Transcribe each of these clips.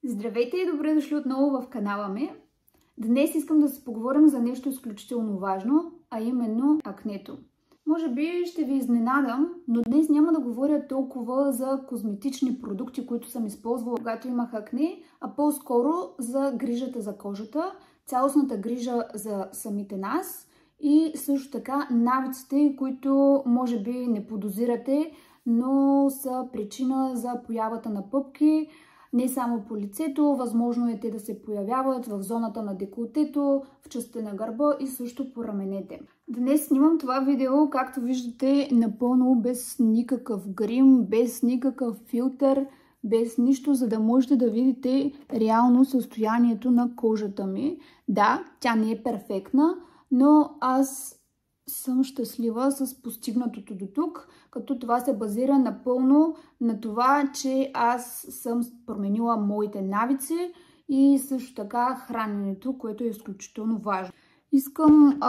Здравейте и добре дошли отново в канала ми. Днес искам да се поговорим за нещо изключително важно, а именно акнето. Може би ще ви изненадам, но днес няма да говоря толкова за козметични продукти, които съм използвала, когато имах акне, а по-скоро за грижата за кожата, цялостната грижа за самите нас и също така навиците, които може би не подозирате, но са причина за появата на пъпки, не само по лицето, възможно е те да се появяват в зоната на деколтето, в частта на гърба и също по раменете. Днес снимам това видео, както виждате, напълно без никакъв грим, без никакъв филтър, без нищо, за да можете да видите реално състоянието на кожата ми. Да, тя не е перфектна, но аз съм щастлива с постигнатото до тук, като това се базира напълно на това, че аз съм променила моите навици и също така храненето, което е изключително важно. Искам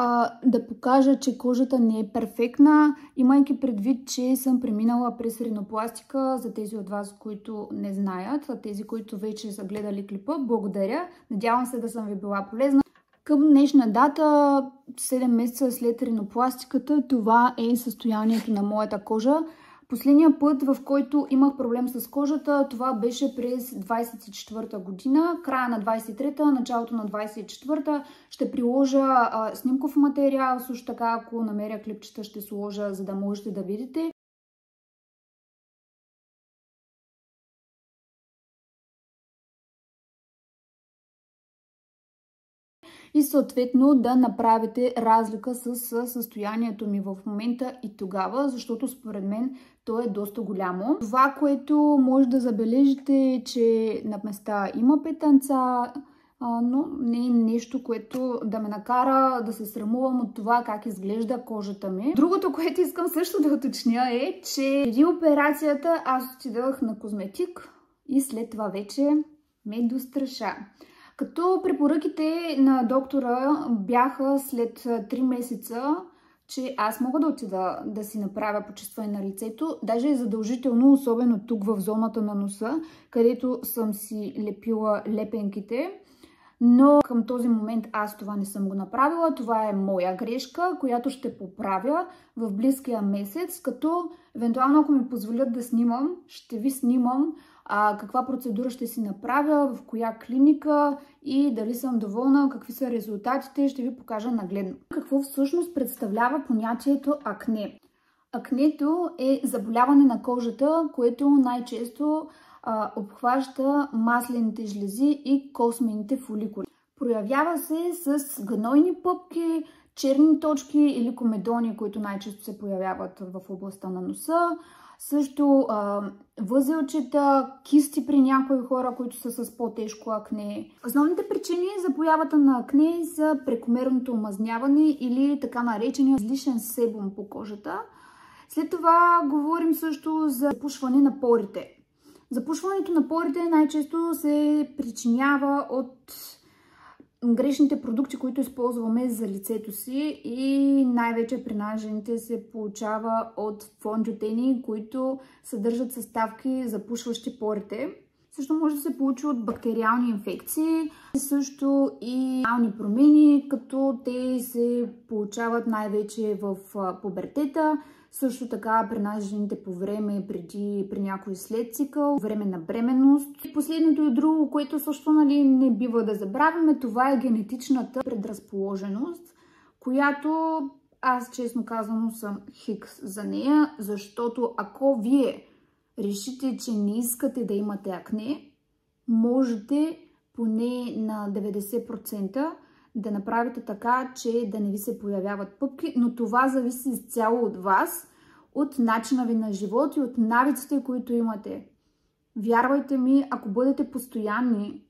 да покажа, че кожата не е перфектна, имайки предвид, че съм преминала през ринопластика, за тези от вас, които не знаят, а тези, които вече са гледали клипа, благодаря. Надявам се да съм ви била полезна. Към днешна дата, 7 месеца след ринопластиката, това е състоянието на моята кожа. Последния път, в който имах проблем с кожата, това беше през 24-та година, края на 23-та, началото на 24-та. Ще приложа снимков материал, също така, ако намеря клипчета, ще сложа, за да можете да видите. И съответно да направите разлика с състоянието ми в момента и тогава, защото според мен то е доста голямо. Това, което може да забележите е, че на места има петънца, но не е нещо, което да ме накара да се срамувам от това как изглежда кожата ми. Другото, което искам също да уточня е, че преди операцията аз отидах на козметик и след това вече ме достраша. Като препоръките на доктора бяха след 3 месеца, че аз мога да отида да си направя почистване на лицето. Даже е задължително, особено тук в зоната на носа, където съм си лепила лепенките. Но към този момент аз това не съм го направила. Това е моя грешка, която ще поправя в близкия месец, като евентуално ако ми позволят да снимам, ще ви снимам каква процедура ще си направя, в коя клиника и дали съм доволна, какви са резултатите, ще ви покажа нагледно. Какво всъщност представлява понятието акне? Акнето е заболяване на кожата, което най-често обхваща маслените жлези и космените фоликули. Проявява се с гнойни пъпки, черни точки или комедони, които най-често се появяват в областта на носа. Също възелчета, кисти при някои хора, които са с по-тежко акне. Основните причини за появата на акне са прекомерното омазняване или така наречения излишен себум по кожата. След това говорим също за запушване на порите. Запушването на порите най-често се причинява от грешните продукти, които използваме за лицето си и най-вече при нас жените се получава от фондиотени, които съдържат съставки запушващи порите. Също може да се получи от бактериални инфекции, също и ални промени, като те се получават най-вече в пубертета. Също така при нас жените по време, при някой след цикъл, време на бременност. И последното и друго, което също не бива да забравяме, това е генетичната предразположеност, която аз честно казано съм хикс за нея, защото ако вие решите, че не искате да имате акне, можете поне на 90% да направите така, че да не ви се появяват пъпки, но това зависи изцяло от вас, от начина ви на живот и от навиците, които имате. Вярвайте ми, ако бъдете постоянни,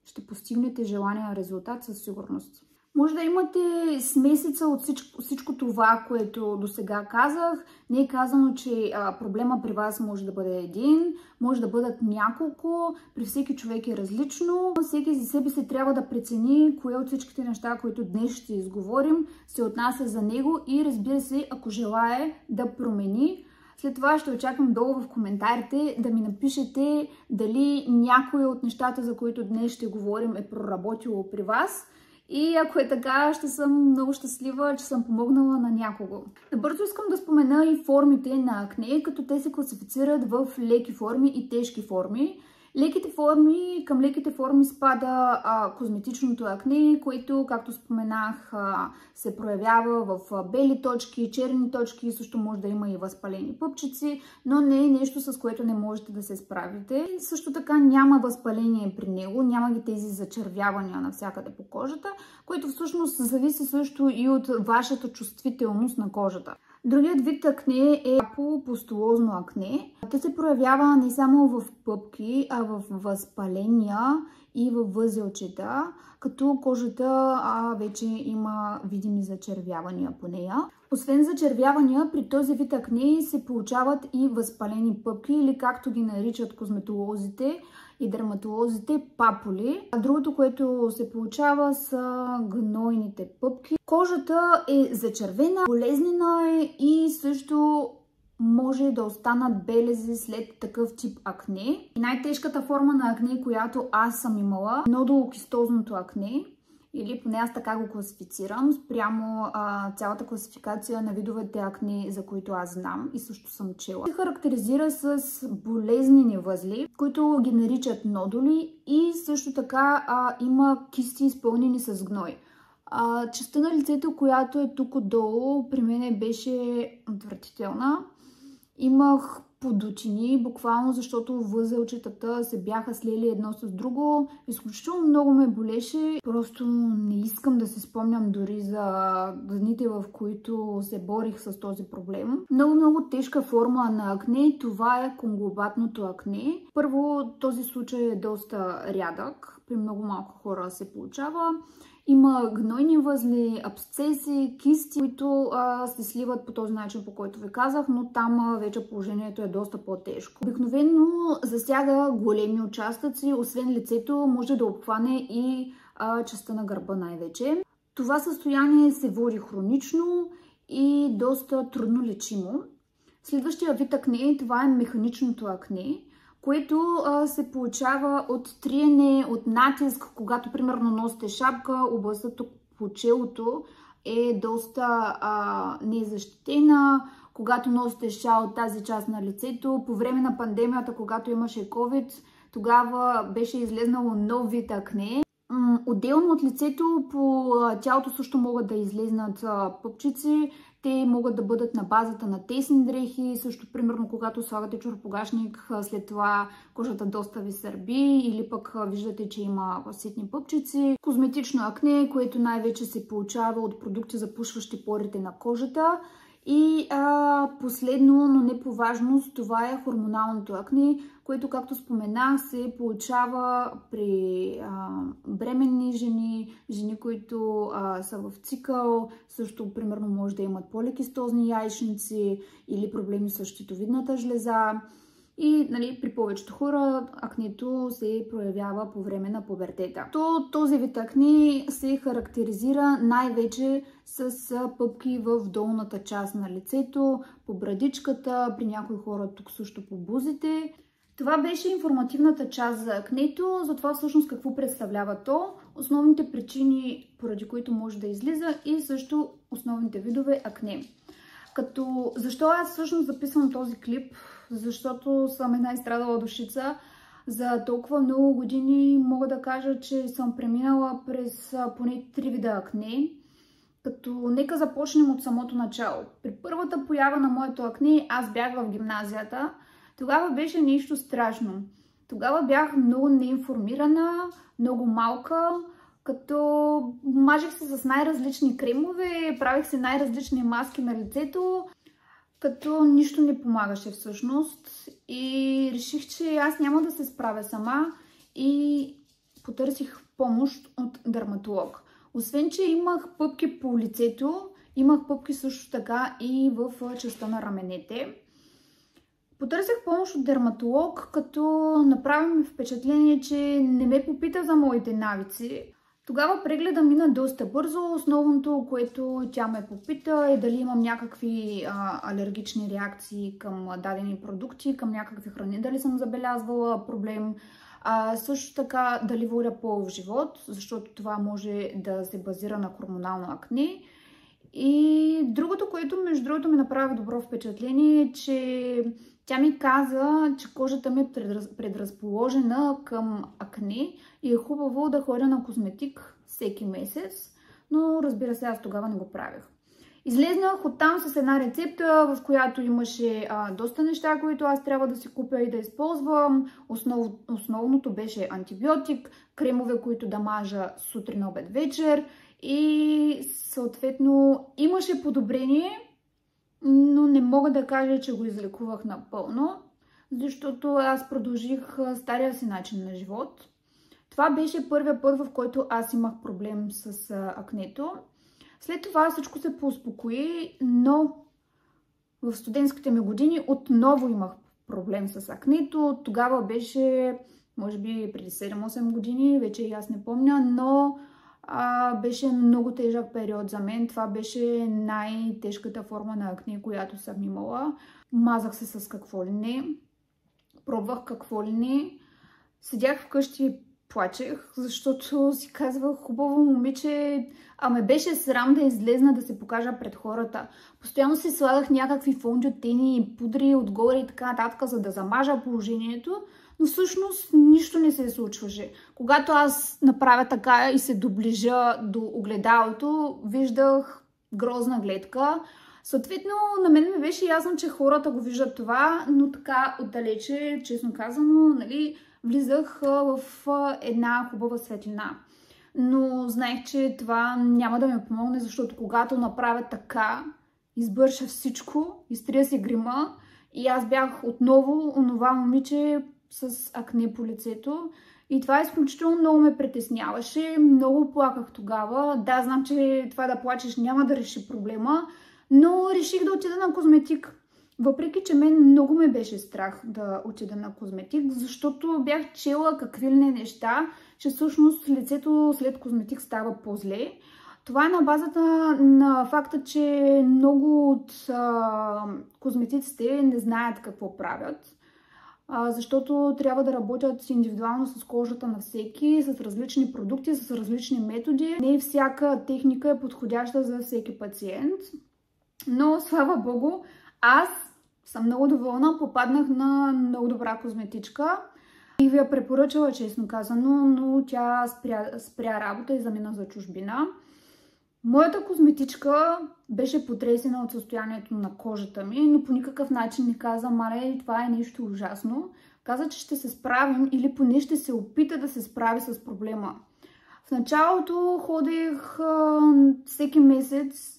ще постигнете желания резултат със сигурност. Може да имате смесица от всичко това, което до сега казах. Не е казано, че проблема при вас може да бъде един, може да бъдат няколко, при всеки човек е различно. Всеки за себе си трябва да прецени кое от всичките неща, които днес ще изговорим, се отнася за него и разбира се, ако желае да промени След това ще очаквам долу в коментарите да ми напишете дали някои от нещата, за които днес ще говорим, е проработило при вас. И ако е така, ще съм много щастлива, че съм помогнала на някого. Набързо искам да спомена и формите на акне, като те се класифицират в леки форми и тежки форми. Към леките форми спада козметичното акне, което, както споменах, се проявява в бели точки, черни точки, също може да има и възпалени пъпчици, но не е нещо, с което не можете да се справите. Също така няма възпаление при него, няма ги тези зачервявания навсякъде по кожата, което всъщност зависи също и от вашата чувствителност на кожата. Другият вид акне е апопустулозно акне. Те се проявява не само в пъпки, а в възпаления и в възелчета, като кожата вече има видими зачервявания по нея. Освен зачервявания, при този вид акне се получават и възпалени пъпки, или както ги наричат козметолозите и дерматолозите, папули. А другото, което се получава, са гнойните пъпки. Кожата е зачервена, болезнена е и също може да останат белези след такъв тип акне. И най-тежката форма на акне, която аз съм имала, нодулокистозното акне, или поне аз така го класифицирам, спрямо цялата класификация на видовете акне, за които аз знам и също съм чела. Се характеризира с болезнени възли, които ги наричат нодули, и също така има кисти, изпълнени с гной. Частта на лицето, която е тук отдолу, при мен беше отвратителна. Имах подутини, буквално, защото възелчетата се бяха слели едно с друго. Изключително много ме болеше. Просто не искам да се спомням дори за дните, в които се борих с този проблем. Много тежка форма на акне, това е конглобатното акне. Първо, този случай е доста рядък. При много малко хора се получава. Има гнойни възли, абсцеси, кисти, които се сливат по този начин, по който ви казах, но там вече положението е доста по-тежко. Обикновено засяга големи участъци, освен лицето, може да обхване и частта на гърба най-вече. Това състояние се води хронично и доста трудно лечимо. Следващия вид акне, това е механичното акне, което се получава от триене, от натиск, когато примерно носите шапка, областта тук по челото е доста незащитена, когато носите шал от тази част на лицето. По време на пандемията, когато имаше COVID, тогава беше излезнало нов вид акне. Отделно от лицето, по тялото също могат да излезнат пъпчици. Те могат да бъдат на базата на тесни дрехи, също примерно когато слагате чорапогашник, след това кожата доста ви сърби, или пък виждате, че има ситни пъпчици. Козметично акне, което най-вече се получава от продукти, запушващи порите на кожата. И последно, но не по важност, това е хормоналното акне, което, както споменах, се получава при бременни жени, жени, които са в цикъл, също примерно може да имат полекистозни яйчници или проблеми с щитовидната жлеза. И при повечето хора акнето се проявява по време на пубертета. Този вид акне се характеризира най-вече с пъпки в долната част на лицето, по брадичката, при някои хора тук също по бузите. Това беше информативната част за акнето, за това всъщност какво представлява то, основните причини, поради които може да излиза, и също основните видове акне. Защо аз всъщност записвам този клип? Защото съм една изстрадала душица. За толкова много години мога да кажа, че съм преминала през поне 3 вида акне. Нека започнем от самото начало. При първата поява на моето акне аз бях в гимназията. Тогава беше нещо страшно. Тогава бях много неинформирана, много малка, като мажех се с най-различни кремове, правих се най-различни маски на лицето, като нищо не помагаше всъщност. И реших, че аз няма да се справя сама и потърсих помощ от дерматолог. Освен, че имах пъпки по лицето, имах пъпки също така и в частта на раменете. Потърсих помощ от дерматолог, като направи ми впечатление, че не ме попита за моите навици. Тогава прегледа мина доста бързо. Основното, което тя ме попита е дали имам някакви алергични реакции към дадени продукти, към някакви храни, дали съм забелязвала проблем. Също така дали водя полов живот, защото това може да се базира на хормонално акне. И другото, което между другото ми направи добро впечатление е, че тя ми каза, че кожата ми е предразположена към акне и е хубаво да ходя на козметик всеки месец, но разбира се, аз тогава не го правих. Излезнах оттам с една рецепта, в която имаше доста неща, които аз трябва да си купя и да използвам. Основното беше антибиотик, кремове, които да мажа сутрин, обед, вечер и съответно имаше подобрение, но не мога да кажа, че го излекувах напълно, защото аз продължих стария си начин на живот. Това беше първия път, в който аз имах проблем с акнето. След това всичко се поуспокои, но в студентските ми години отново имах проблем с акнето. Тогава беше, може би преди 7-8 години, вече и аз не помня, но беше много тежък период за мен. Това беше най-тежката форма на акне, която съм имала. Мазах се с какво ли не, пробвах какво ли не. Седях вкъщи и плачех, защото си казвах, хубаво момиче, ме беше срам да излезна да се покажа пред хората. Постоянно си слагах някакви фондиотени и пудри отгоре и така нататък, за да замажа положението, но всъщност нищо не се случваше. Когато аз направя така и се доближа до огледалото, виждах грозна гледка. Съответно, на мен ми беше ясно, че хората го виждат това, но така отдалече, честно казано, влизах в една хубава светлина. Но знаех, че това няма да ме помогне, защото когато направя така, избърша всичко, изтрия си грима и аз бях отново онова момиче с акне по лицето. И това изключително много ме притесняваше. Много плаках тогава. Да, знам, че това да плачеш няма да реши проблема, но реших да отида на козметик. Въпреки, че мен много ме беше страх да отида на козметик, защото бях чела какви ли не неща, че всъщност лицето след козметик става по-зле. Това е на базата на факта, че много от козметиците не знаят какво правят, защото трябва да работят индивидуално с кожата на всеки, с различни продукти, с различни методи. Не всяка техника е подходяща за всеки пациент, но слава богу, аз съм много доволна, попаднах на много добра козметичка и ви я препоръчала, честно казано, но тя спря работа и замина за чужбина. Моята козметичка беше потресена от състоянието на кожата ми, но по никакъв начин не каза, Маре, това е нещо ужасно. Каза, че ще се справим или поне ще се опита да се справи с проблема. В началото ходех всеки месец,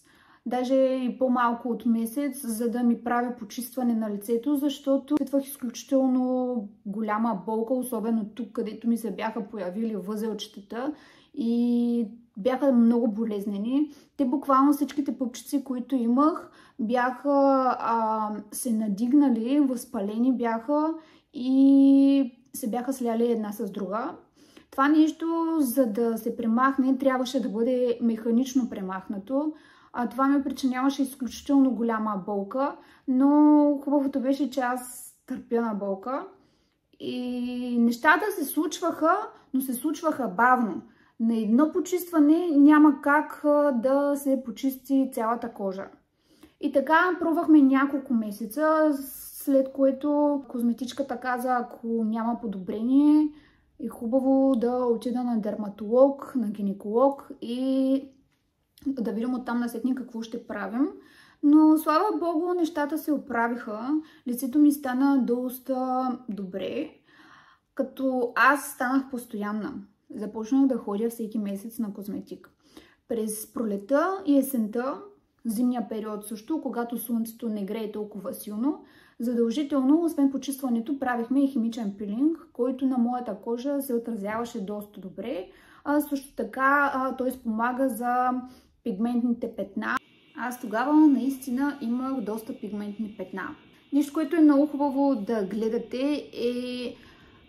даже и по-малко от месец, за да ми прави почистване на лицето, защото изпитвах изключително голяма болка, особено тук, където ми се бяха появили възелчетата и бяха много болезнени. Те буквално всичките пъпчици, които имах, бяха се надигнали, възпалени бяха и се бяха сляли една с друга. Това нещо, за да се премахне, трябваше да бъде механично премахнато. Това ми причиняваше изключително голяма болка, но хубавото беше, че аз търпя на болка. И нещата се случваха, но се случваха бавно. На едно почистване няма как да се почисти цялата кожа. И така пробвахме няколко месеца, след което козметичката каза, ако няма подобрение, е хубаво да отида на дерматолог, на гинеколог и да видим оттам насетне какво ще правим. Но слава богу, нещата се оправиха. Лицето ми стана доста добре, като аз станах постоянна. Започнах да ходя всеки месец на козметик. През пролета и есента, зимния период също, когато слънцето не грее толкова силно, задължително, освен почистването, правихме и химичен пилинг, който на моята кожа се отразяваше доста добре. Също така той спомага за пигментните петна. Аз тогава наистина имах доста пигментни петна. Нещо, което е много хубаво да гледате, е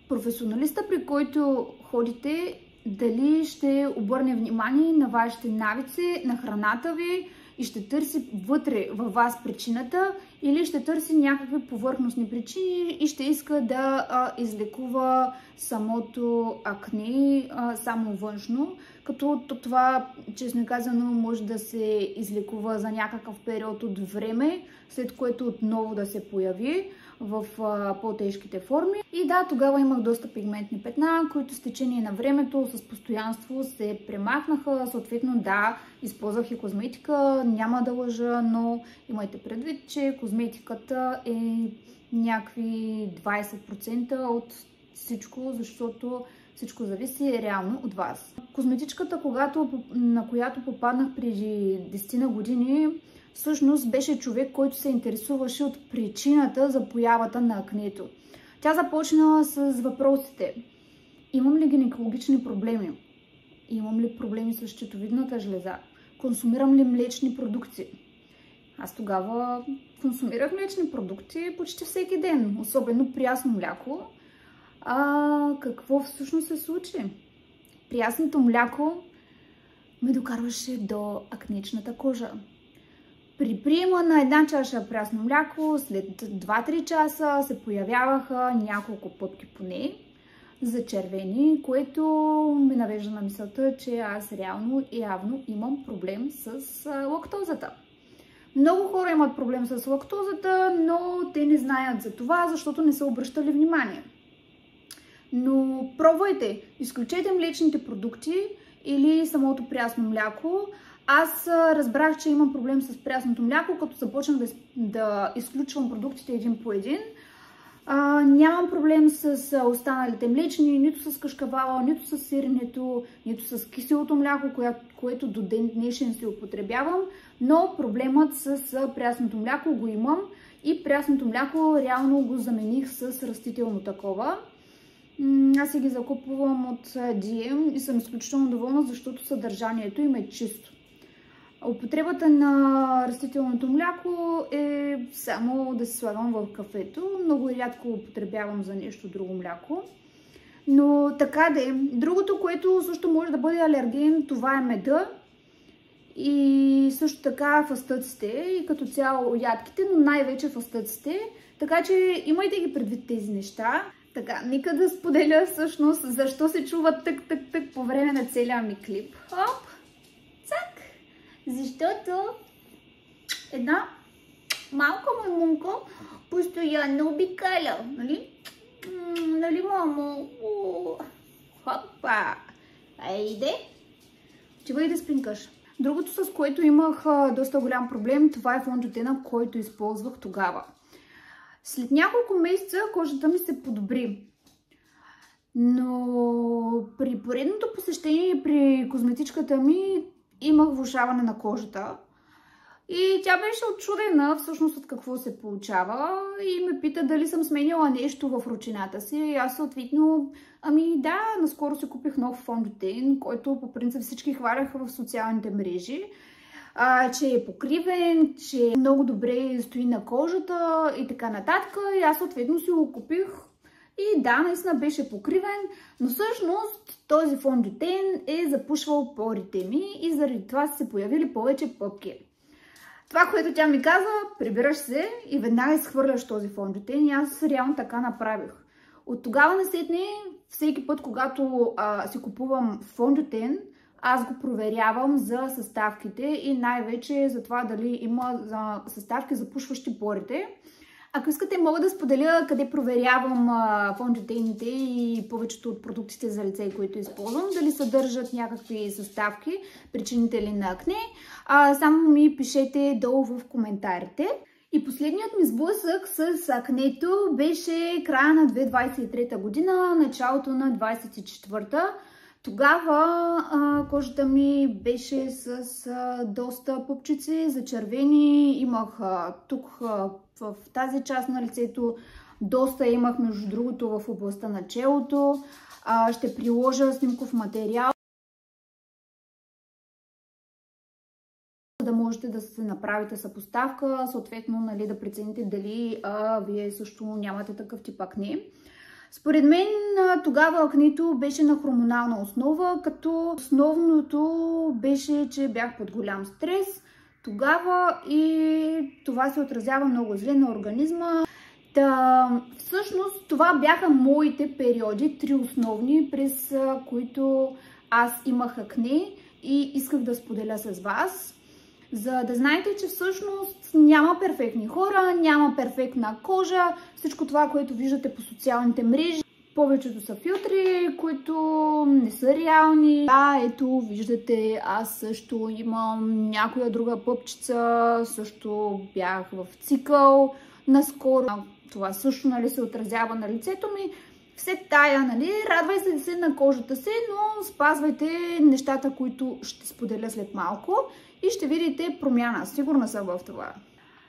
професионалиста, при който ходите, дали ще обърне внимание на вашите навици, на храната ви и ще търси вътре във вас причината, или ще търси някакви повърхностни причини и ще иска да излекува самото акне само външно, като това, честно казано, може да се излекува за някакъв период от време, след което отново да се появи в по-тежките форми. И да, тогава имах доста пигментни петна, които с течение на времето, с постоянство се премахнаха. Съответно, да, използвах и козметика, няма да лъжа, но имайте предвид, че козметиката е някакви 20% от всичко, защото всичко зависи реално от вас. Козметичката, на която попаднах преди 10 години, всъщност беше човек, който се интересуваше от причината за появата на акнето. Тя започна с въпросите: имам ли гинекологични проблеми? Имам ли проблеми с щитовидната жлеза? Консумирам ли млечни продукти? Аз тогава консумирах млечни продукти почти всеки ден, особено прясно мляко. Какво всъщност се случи? Прясното мляко ме докарваше до акнечната кожа. При приема на една чаша прясно мляко, след 2-3 часа се появяваха няколко пъпки поне, зачервени, което ме навежда на мисълта, че аз реално и явно имам проблем с лактозата. Много хора имат проблем с лактозата, но те не знаят за това, защото не са обръщали внимание. Но пробвайте, изключете млечните продукти или самото прясно мляко. Аз разбрах, че имам проблем с прясното мляко, като започнах да изключвам продуктите един по един. Нямам проблем с останалите млечни, нито с кашкавала, нито с сиренето, нито с киселото мляко, което до ден днешен си употребявам, но проблемът с прясното мляко го имам и прясното мляко реално го замених с растително такова. Аз си ги закупувам от DM и съм изключително доволна, защото съдържанието им е чисто. Употребата на растителното мляко е само да се слагам в кафето. Много рядко употребявам за нещо друго мляко. Но така де. Другото, което също може да бъде алерген, това е меда. И също така фастъците и като цяло ядките, но най-вече фастъците. Така че имайте ги предвид тези неща. Така, нека да споделя всъщност защо се чува тък по време на целия ми клип. Хоп! Цак! Защото една малка маймунка постоянно обикаля, нали? Нали, мамо? Хопа! Айде! Чувай да спинкаш. Другото, с което имах доста голям проблем, това е фондютена, който използвах тогава. След няколко месеца кожата ми се подобри. Но при поредното посещение при козметичката ми имах влошаване на кожата. И тя беше отчудена всъщност от какво се получава и ме пита дали съм сменяла нещо в ручината си. И аз съответно, да, наскоро си купих нов фондютен, който по принцип всички хваляха в социалните мрежи. Че е покривен, че много добре стои на кожата и така нататък. И аз съответно си го купих. И да, наистина беше покривен, но всъщност този фондютен е запушвал порите ми и заради това са се появили повече пъпки. Това, което тя ми каза: прибираш се и веднага изхвърляш този фондютен, и аз реално така направих. От тогава насетне, всеки път, когато си купувам фондютен, аз го проверявам за съставките и най-вече за това дали има съставки запушващи порите. Ако искате, мога да споделя къде проверявам фондютените и повечето от продуктите за лице, които използвам, дали съдържат някакви съставки, причинители на акне. Само ми пишете долу в коментарите. И последният ми сблъсък с акнето беше края на 2023 година, началото на 2024. Тогава кожата ми беше с доста пупчици, зачервени. Имах тук в тази част на лицето, доста имах между другото в областта на челото. Ще приложа снимков материал, за да можете да се направите съпоставка, съответно, нали, да прецените дали вие също нямате такъв тип акне. Според мен тогава акнето беше на хормонална основа, като основното беше, че бях под голям стрес тогава и това се отразява много зле на организма. Всъщност това бяха моите периоди, 3 основни, през които аз имах акне и исках да споделя с вас. За да знаете, че всъщност няма перфектни хора, няма перфектна кожа, всичко това, което виждате по социалните мрежи, повечето са филтри, които не са реални. Да, ето, виждате, аз също имам някоя друга пъпчица, също бях в цикъл наскоро. Това също, нали, се отразява на лицето ми. Все тая, нали, радвай се на кожата си, но спазвайте нещата, които ще споделя след малко и ще видите промяна. Сигурна съм в това.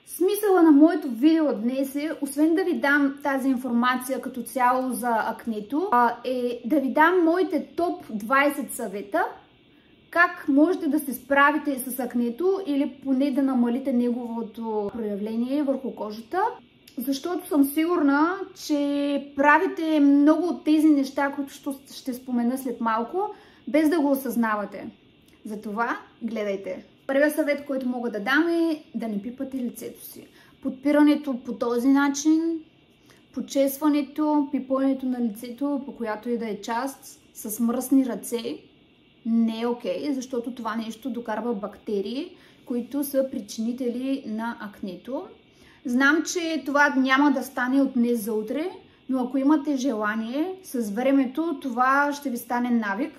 Смисъла на моето видео днес е, освен да ви дам тази информация като цяло за акнето, е да ви дам моите топ 20 съвета, как можете да се справите с акнето или поне да намалите неговото проявление върху кожата. Защото съм сигурна, че правите много от тези неща, които ще спомена след малко, без да го осъзнавате. Затова гледайте. Първият съвет, който мога да дам е да не пипате лицето си. Подпирането по този начин, почесването, пипането на лицето, по която и да е част, с мръсни ръце, не е окей, защото това нещо докарва бактерии, които са причинители на акнето. Знам, че това няма да стане от днес за утре, но ако имате желание, с времето това ще ви стане навик.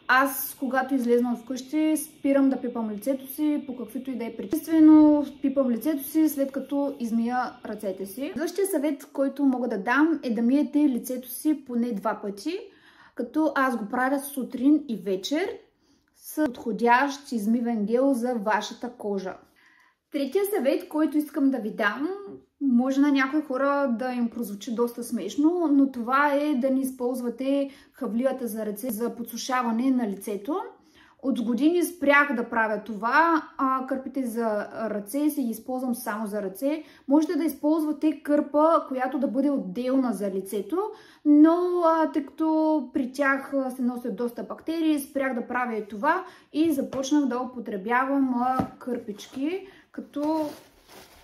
Аз, когато излезнам вкъщи, спирам да пипам лицето си, по каквито и да е причинствено, пипам лицето си, след като измия ръцете си. Следващия съвет, който мога да дам, е да миете лицето си поне 2 пъти, като аз го правя сутрин и вечер с подходящ измивен гел за вашата кожа. Третия съвет, който искам да ви дам, може на някои хора да им прозвучи доста смешно, но това е да не използвате хавлията за ръце за подсушаване на лицето. От години спрях да правя това, кърпите за ръце си ги използвам само за ръце. Можете да използвате кърпа, която да бъде отделна за лицето, но тъй като при тях се носят доста бактерии, спрях да правя това и започнах да употребявам кърпички, като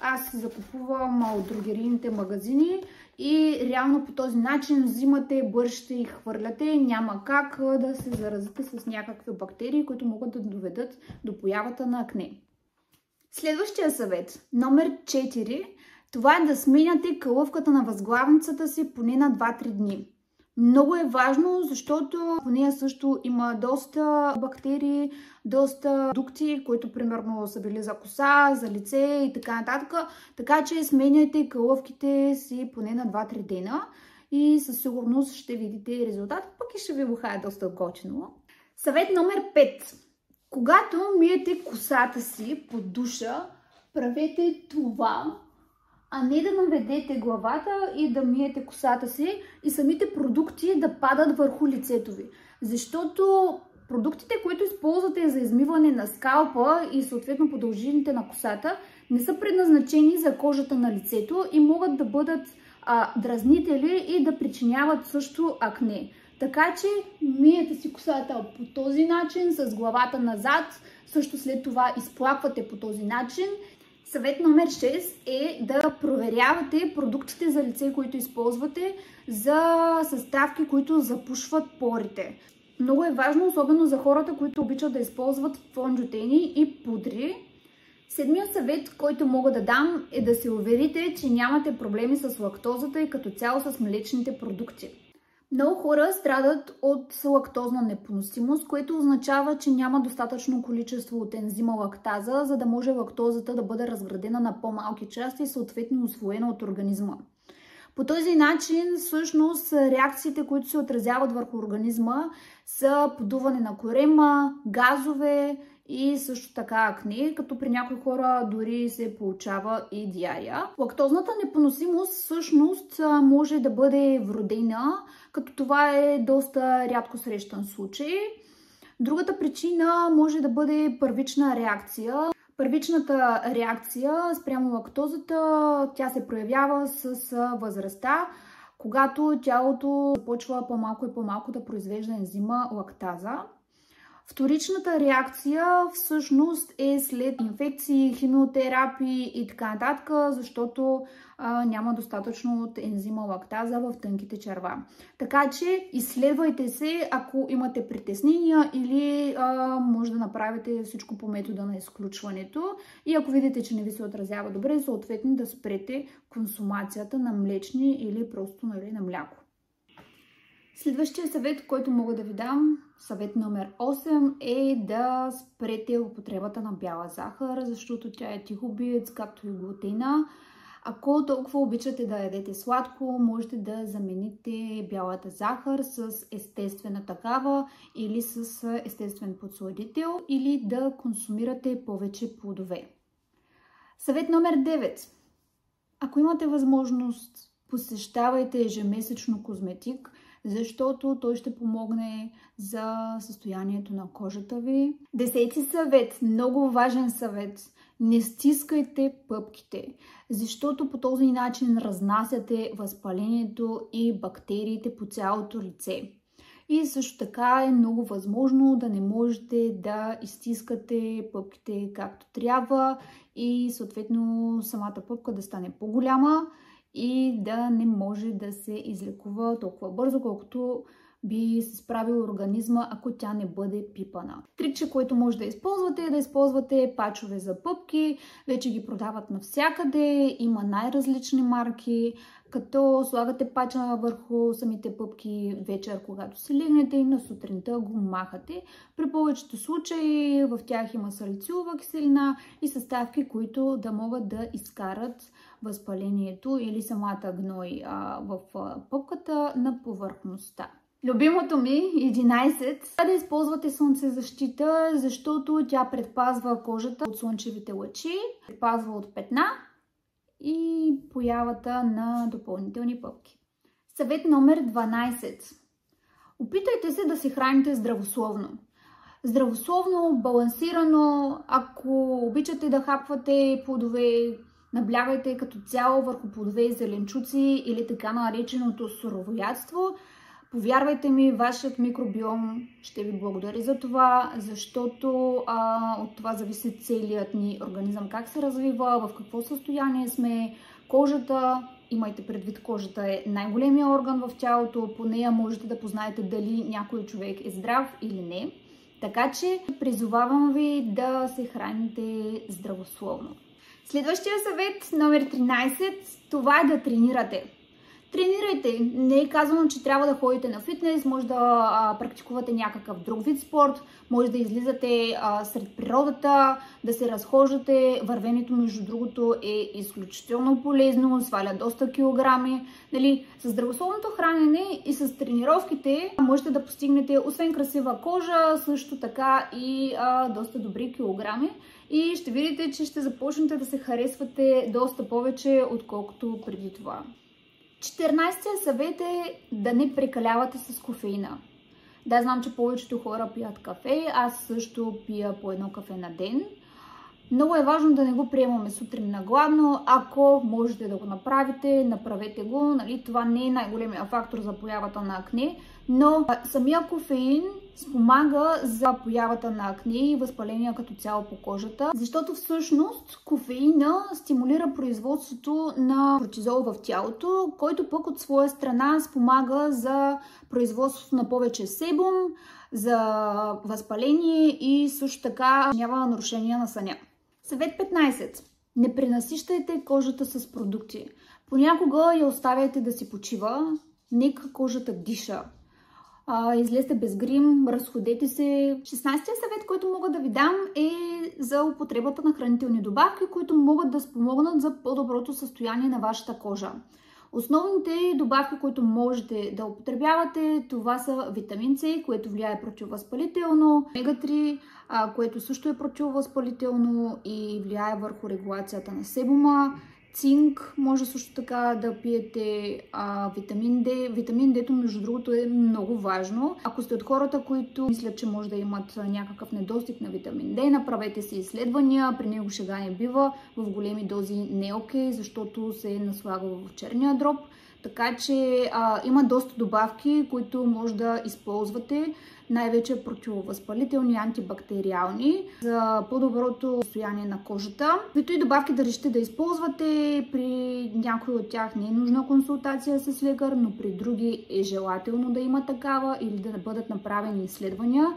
аз закупувам от дрогерийните магазини и реално по този начин взимате, бършите и хвърляте. Няма как да се заразите с някакви бактерии, които могат да доведат до появата на акне. Следващия съвет, номер 4, това е да сменяте калъвката на възглавницата си поне на 2-3 дни. Много е важно, защото по нея също има доста бактерии, доста продукти, които примерно са били за коса, за лице и така нататък. Така че сменяйте калъвките си поне на 2-3 дена и със сигурност ще видите резултат, пък и ще ви бухае доста готино. Съвет номер 5. Когато миете косата си под душа, правете това, а не да наведете главата и да миете косата си и самите продукти да падат върху лицето ви. Защото продуктите, които използвате за измиване на скалпа и съответно по дължините на косата, не са предназначени за кожата на лицето и могат да бъдат дразнители и да причиняват също акне. Така че миете си косата по този начин, с главата назад, също след това изплаквате по този начин. Съвет номер 6 е да проверявате продуктите за лице, които използвате, за съставки, които запушват порите. Много е важно, особено за хората, които обичат да използват фонджутени и пудри. Седмият съвет, който мога да дам, е да се уверите, че нямате проблеми с лактозата и като цяло с млечните продукти. Много хора страдат от лактозна непоносимост, което означава, че няма достатъчно количество от ензима лактаза, за да може лактозата да бъде разградена на по-малки части и съответно усвоена от организма. По този начин, всъщност, реакциите, които се отразяват върху организма, са подуване на корема, газове и също така акне, като при някои хора дори се получава и диария. Лактозната непоносимост всъщност може да бъде вродена, като това е доста рядко срещан случай. Другата причина може да бъде първична реакция. Първичната реакция спрямо лактозата, тя се проявява с възрастта, когато тялото започва по-малко и по-малко да произвежда ензима лактаза. Вторичната реакция всъщност е след инфекции, химиотерапии и така нататък, защото няма достатъчно от ензима лактаза в тънките черва. Така че изследвайте се, ако имате притеснения, или може да направите всичко по метода на изключването. И ако видите, че не ви се отразява добре, съответно да спрете консумацията на млечни или просто на мляко. Следващия съвет, който мога да ви дам, съвет номер 8, е да спрете употребата на бяла захар, защото тя е тихобиец, както и глутена. Ако толкова обичате да ядете сладко, можете да замените бялата захар с естествена такава или с естествен подсладител, или да консумирате повече плодове. Съвет номер 9. Ако имате възможност, посещавайте ежемесечно козметик, защото той ще помогне за състоянието на кожата ви. 10 съвет, много важен съвет. Не стискайте пъпките, защото по този начин разнасяте възпалението и бактериите по цялото лице. И също така е много възможно да не можете да изстискате пъпките както трябва и съответно самата пъпка да стане по-голяма и да не може да се излекува толкова бързо, колкото би се справил организма, ако тя не бъде пипана. Трикче, което може да използвате, е да използвате пачове за пъпки. Вече ги продават навсякъде, има най-различни марки, като слагате пача върху самите пъпки вечер, когато си легнете, и на сутринта го махате. При повечето случаи в тях има салицилова киселина и съставки, които да могат да изкарат възпалението или самата гной в пъпката на повърхността. Любимото ми, 11, е да използвате слънцезащита, защото тя предпазва кожата от слънчевите лъчи, предпазва от петна и появата на допълнителни пъпки. Съвет номер 12. Опитайте се да се храните здравословно. Здравословно, балансирано. Ако обичате да хапвате плодове, наблягайте като цяло върху плодове и зеленчуци или така нареченото суровоядство. Повярвайте ми, вашият микробиом ще ви благодари за това, защото от това зависи целият ни организъм, как се развива, в какво състояние сме. Кожата, имайте предвид, кожата е най-големия орган в тялото, по нея можете да познаете дали някой човек е здрав или не. Така че призовавам ви да се храните здравословно. Следващия съвет, номер 13, това е да тренирате. Тренирайте. Не е казано, че трябва да ходите на фитнес, може да практикувате някакъв друг вид спорт, може да излизате сред природата, да се разхождате. Вървенето, между другото, е изключително полезно, сваля доста килограми. С здравословното хранене и с тренировките можете да постигнете, освен красива кожа, също така и доста добри килограми. И ще видите, че ще започнете да се харесвате доста повече, отколкото преди това. 14-тия съвет е да не прекалявате с кофеина. Да, знам, че повечето хора пият кафе, аз също пия по едно кафе на ден. Много е важно да не го приемаме сутрин на гладно. Ако можете да го направите, направете го. Това не е най-големия фактор за появата на акне, но самия кофеин спомага за появата на акне и възпаления като цяло по кожата, защото всъщност кофеина стимулира производството на кортизол в тялото, който пък от своя страна спомага за производството на повече себум, за възпаление и също така няма нарушения на съня. Съвет 15. Не пренасищайте кожата с продукти. Понякога я оставяйте да си почива, нека кожата диша. Излезте без грим, разходете се. 16-тия съвет, който мога да ви дам, е за употребата на хранителни добавки, които могат да спомогнат за по-доброто състояние на вашата кожа. Основните добавки, които можете да употребявате, това са витамин С, което влияе противовъзпалително, омега-3, което също е противовъзпалително и влияе върху регулацията на себума, цинк, може също така да пиете витамин Д. Витамин Д, между другото, е много важно. Ако сте от хората, които мислят, че може да имат някакъв недостиг на витамин Д, направете си изследвания, при него шега не бива, в големи дози не е окей, защото се е наслагало в черния дроб. Така че има доста добавки, които може да използвате, най-вече противовъзпалителни, антибактериални, за по-доброто състояние на кожата. Които и добавки да решите да използвате, при някои от тях не е нужна консултация с лекар, но при други е желателно да има такава или да бъдат направени изследвания.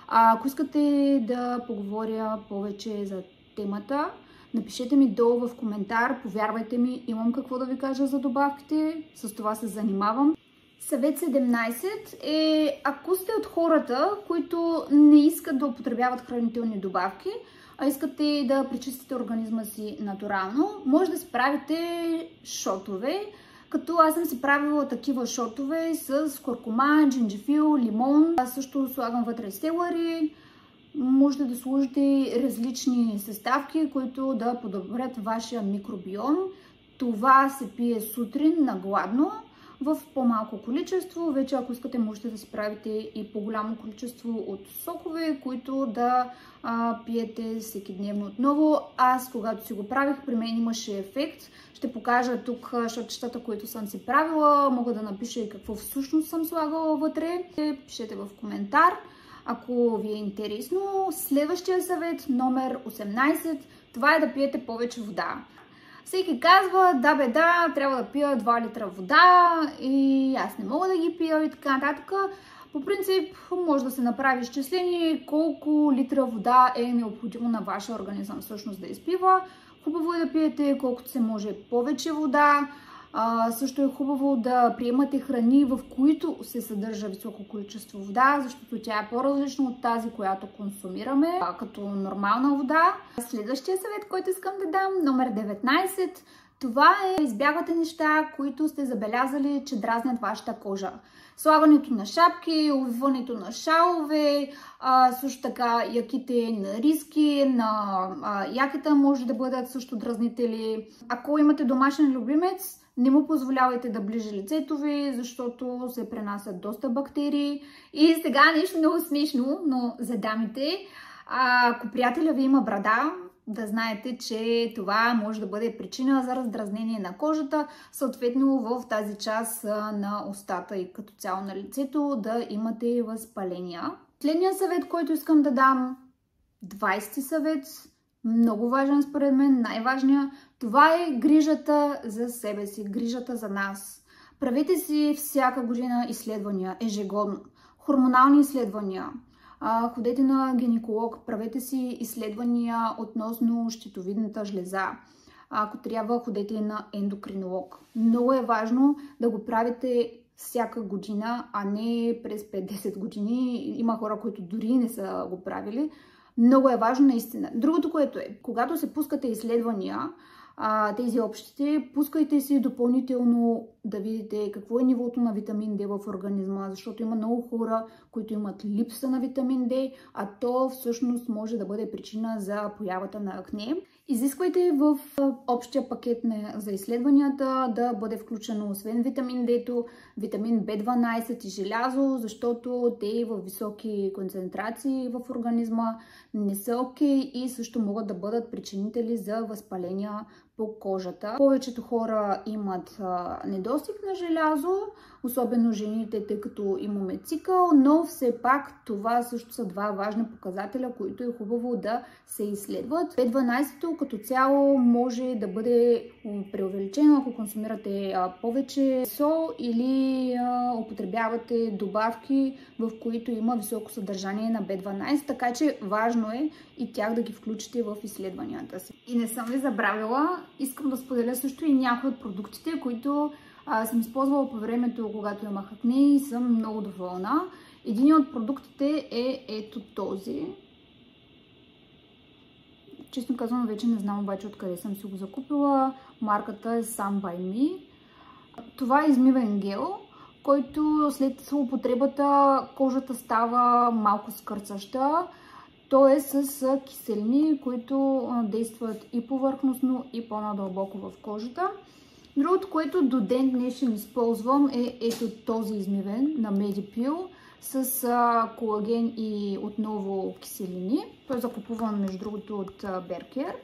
Ако искате да поговоря повече за темата, напишете ми долу в коментар, повярвайте ми, имам какво да ви кажа за добавките, с това се занимавам. Съвет 17 е, ако сте от хората, които не искат да употребяват хранителни добавки, а искате да пречистите организма си натурално, може да си правите шотове, като аз съм си правила такива шотове с куркума, джинджифил, лимон, също слагам вътре селери. Можете да сложите различни съставки, които да подобрят вашия микробиом. Това се пие сутрин на гладно, в по-малко количество. Вече ако искате, можете да си правите и по-голямо количество от сокове, които да пиете всеки дневно отново. Аз, когато си го правих, при мен имаше ефект. Ще покажа тук шотчетата, които съм си правила. Мога да напиша и какво всъщност съм слагала вътре. Пишете в коментар, ако ви е интересно. Следващия съвет, номер 18, това е да пиете повече вода. Всеки казва, да, трябва да пия 2 литра вода и аз не мога да ги пия и така нататък. По принцип, може да се направи изчисление колко литра вода е необходимо на вашия организъм всъщност да изпива. Хубаво е да пиете колкото се може повече вода. Също е хубаво да приемате храни, в които се съдържа високо количество вода, защото тя е по-различна от тази, която консумираме като нормална вода. Следващия съвет, който искам да дам, номер 19, това е избягвате неща, които сте забелязали, че дразнят вашата кожа. Слагането на шапки, увиването на шалове, също така яките на риски, на якета може да бъдат също дразнители. Ако имате домашен любимец, не му позволявайте да ближи лицето ви, защото се пренасят доста бактерии. И сега нещо много смешно, но за дамите. Ако приятеля ви има брада, да знаете, че това може да бъде причина за раздразнение на кожата, съответно в тази част на устата и като цяло на лицето да имате възпаления. Следният съвет, който искам да дам, 20 съвет, много важен според мен, най-важният, това е грижата за себе си, грижата за нас. Правете си всяка година изследвания, ежегодно, хормонални изследвания. Ходете на гинеколог, правете си изследвания относно щитовидната жлеза. Ако трябва, ходете на ендокринолог. Много е важно да го правите всяка година, а не през 5-10 години. Има хора, които дори не са го правили. Много е важно наистина. Другото, което е, когато се пускате изследвания, тези общите, пускайте си допълнително да видите какво е нивото на витамин D в организма, защото има много хора, които имат липса на витамин D, а то всъщност може да бъде причина за появата на акне. Изисквайте в общия пакет за изследванията да бъде включено освен витамин D, витамин B12 и желязо, защото те в високи концентрации в организма не са окей и също могат да бъдат причинители за възпаления по кожата. Повечето хора имат недостиг на желязо, особено жените, тъй като имаме цикъл, но все пак това също са два важни показателя, които е хубаво да се изследват. B12 като цяло може да бъде преувеличено, ако консумирате повече сол или употребявате добавки, в които има високо съдържание на B12, така че важно е и тях да ги включите в изследванията си. И не съм ви забравила, искам да споделя също и някои от продуктите, които съм използвала по времето, когато имах акне и съм много доволна. Един от продуктите е ето този. Честно казвам, вече не знам обаче откъде съм си го закупила. Марката е Sun by Me. Това е измивен гел, който след употребата кожата става малко скърцаща. То е с киселини, които действат и повърхностно, и по-надълбоко в кожата. Другото, което до ден днешен използвам е ето този измивен на Medipil с колаген и отново киселини. Той е закупуван между другото от Беркер.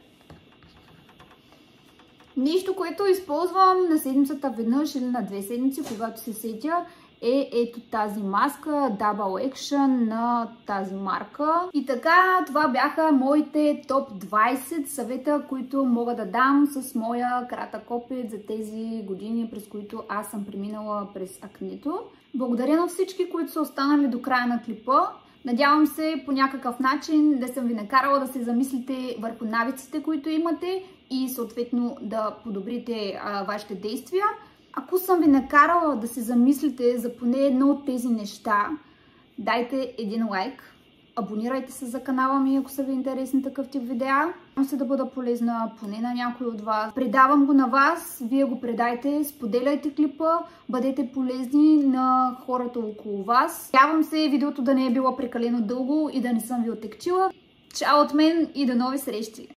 Нещо, което използвам на седмицата веднъж или на 2 седмици, когато се сетя, е ето тази маска Double Action на тази марка. И така, това бяха моите топ 20 съвета, които мога да дам с моя кратък опит за тези години, през които аз съм преминала през акнето. Благодаря на всички, които са останали до края на клипа. Надявам се по някакъв начин да съм ви накарала да се замислите върху навиците, които имате и съответно да подобрите вашите действия. Ако съм ви накарала да се замислите за поне едно от тези неща, дайте един лайк, абонирайте се за канала ми, ако са ви интересни такъв тип видеа. Надявам се да бъда полезна поне на някой от вас. Предавам го на вас, вие го предайте, споделяйте клипа, бъдете полезни на хората около вас. Надявам се видеото да не е било прекалено дълго и да не съм ви отекчила. Чао от мен и до нови срещи!